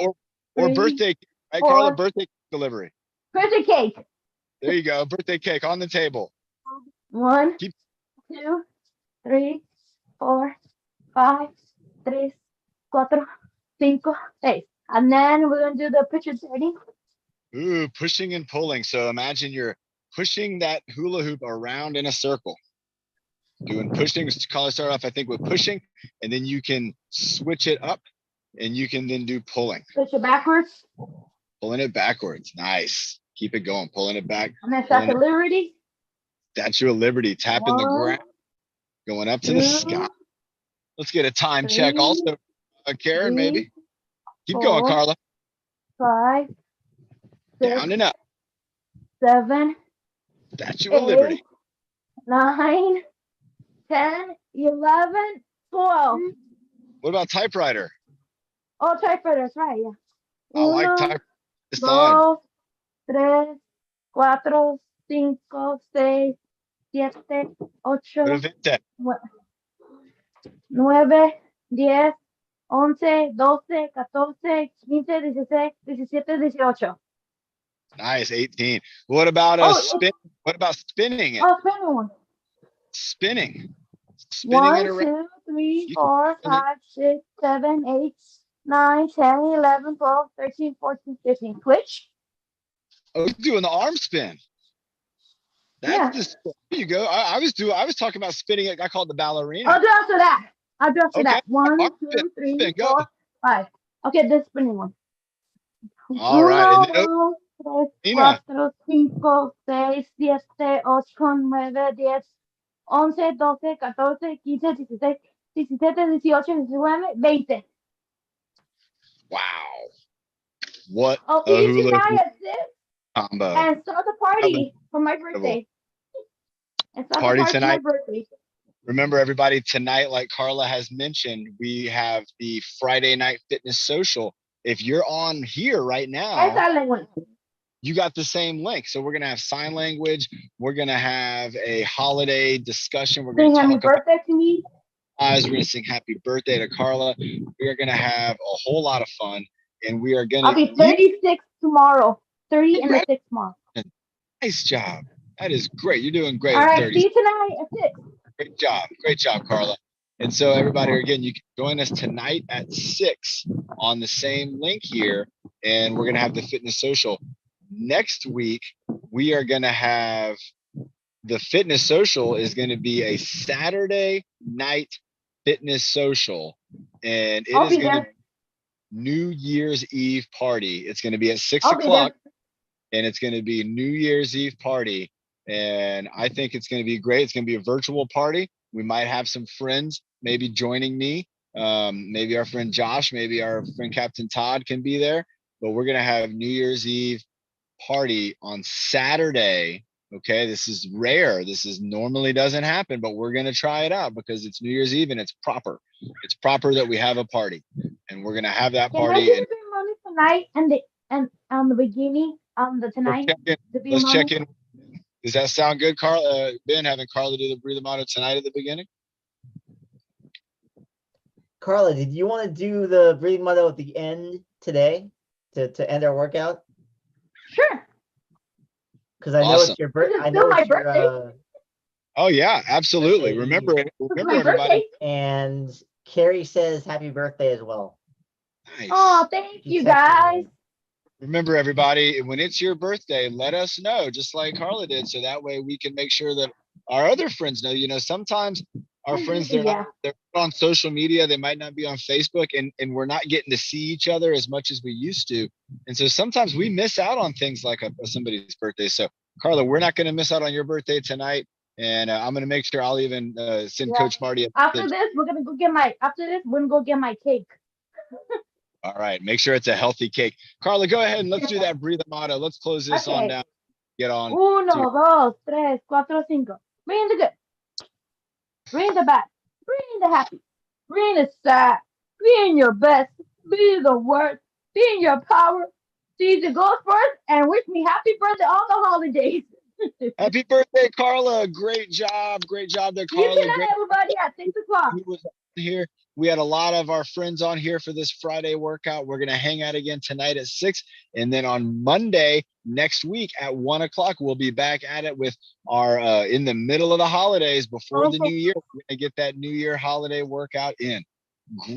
Or 3, birthday, right, 4. Carla? Birthday delivery. Birthday cake. There you go. Birthday cake on the table. 1, 2, 3, 4, 5, 3, 4, 5, 6. And then we're going to do the picture turning. Ooh, pushing and pulling. So imagine you're pushing that hula hoop around in a circle. Doing pushing. Carla start off, I think, with pushing, and then you can switch it up, and you can then do pulling. Switch it backwards. Pulling it backwards. Nice. Keep it going. Pulling it back. And then Statue of Liberty. Statue of Liberty. Tapping the ground. Going up to the sky. Let's get a time check also. Karen, maybe. Keep going, Carla. 5, 6, down and up. 7, Statue of Liberty. 9, 10, 11, 12. What about typewriter? Oh, typewriter, that's right, yeah. I like typewriter. This time. 2, 3, 4, 5, 6, 7, 8, 9, 10, 11, 12, 14, 15, 16, 17, 18. Nice, 18. What about spin? What about spinning it? Oh, spinning one. Spinning. 1, it around. 2, 3, 4, 5, 6, 7, 8, 9, 10, 11, 12, 13, 14, 15. Twitch. Oh, you're doing the arm spin. That's there you go. I was talking about spinning it. I called the ballerina. I'll do after that. Okay. 1, 2, 3, 4, 5. Okay, this spinning one. All right. And then, Tina, 4, 5, 6, 7, 8, 9, 10, 11, 12, 14, 15, 16, 17, 18, 19, 20. wow. What I'll a see you hula tonight hoop at 6 combo. and start the That was party for my incredible. birthday. And start the Party party for my tonight. birthday. Remember, everybody, tonight, like Carla has mentioned, we have the Friday Night Fitness Social. If you're on here right now, Esa lengua. you got the same link. So we're going to have sign language. We're going to have a holiday discussion. We're going Sing to happy talk about birthday to me. eyes. We're going to sing happy birthday to Carla. We are going to have a whole lot of fun. And we are going I'll to, be 36 tomorrow. 30 in the 6th month. nice job. That is great. You're doing great All at right, 30. see you tonight at 6. Great job. Great job, Carla. And so everybody, again, you can join us tonight at 6 on the same link here. And we're going to have the fitness social. Next week, we are going to have the fitness social is going to be a Saturday night fitness social. And it I'll is be going to there. New Year's Eve party. It's going to be at 6 I'll be o'clock. there. And it's going to be New Year's Eve party. And I think it's going to be great. It's going to be a virtual party. We might have some friends maybe joining me. Maybe our friend Josh, maybe our friend Captain Todd can be there. But we're going to have New Year's Eve party on Saturday. Okay, this is rare. This is normally doesn't happen, but we're going to try it out because it's New Year's Eve and it's proper. It's proper that we have a party, and we're going to have that Can I party. do And the big money tonight and on the beginning, the tonight, the big let's check money? in. Does that sound good, Carl? Ben, having Carla do the breathe motto tonight at the beginning? Carla, did you want to do the breathing motto at the end today to end our workout? Sure. Because I know Awesome. it's your birthday. It's I still know my it's your birthday. Oh yeah, absolutely. Birthday Remember, It's remember my everybody. birthday. and Carrie says happy birthday as well. Nice. Oh, thank She you texted guys. me. Remember, everybody, when it's your birthday, let us know, just like Carla did, so that way we can make sure that our other friends know. You know, sometimes our friends, they're Yeah. not on social media, they might not be on Facebook, and we're not getting to see each other as much as we used to. And so sometimes we miss out on things like somebody's birthday. So Carla, we're not going to miss out on your birthday tonight. And I'm going to make sure I'll even send Yeah. Coach Marty a After message. this, we're gonna go get my. After this, we're gonna go get my cake. All right, make sure it's a healthy cake. Carla, go ahead and let's do that breathe motto. Let's close this on Okay. down. Get on. 1, 2, 3, 4, 5. Bring the good. Bring the bad. Bring the happy. Bring the sad. Bring your best. Be the worst. Be in your power. See the goals first and wish me happy birthday on the holidays. Happy birthday, Carla. Great job. Great job there, See you Carla. tonight, Great everybody, at 6 o'clock. who was on here. We had a lot of our friends on here for this Friday workout. We're going to hang out again tonight at 6. And then on Monday next week at 1 o'clock, we'll be back at it with our in the middle of the holidays before the new year. We're going to get that New Year holiday workout in.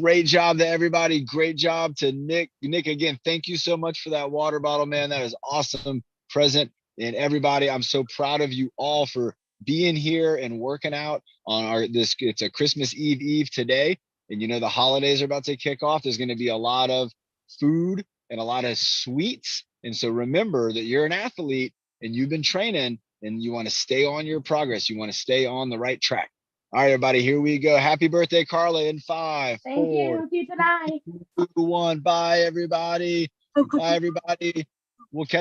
Great job to everybody. Great job to Nick. Nick, again, thank you so much for that water bottle, man. That is awesome present. And everybody, I'm so proud of you all for being here and working out on it's a Christmas Eve today. And you know, the holidays are about to kick off. There's going to be a lot of food and a lot of sweets. And so remember that you're an athlete and you've been training and you want to stay on your progress. You want to stay on the right track. All right, everybody, here we go. Happy birthday, Carla, in 5, Thank 4, you. See you tonight. 2, 1. Bye, everybody. Bye, everybody. We'll catch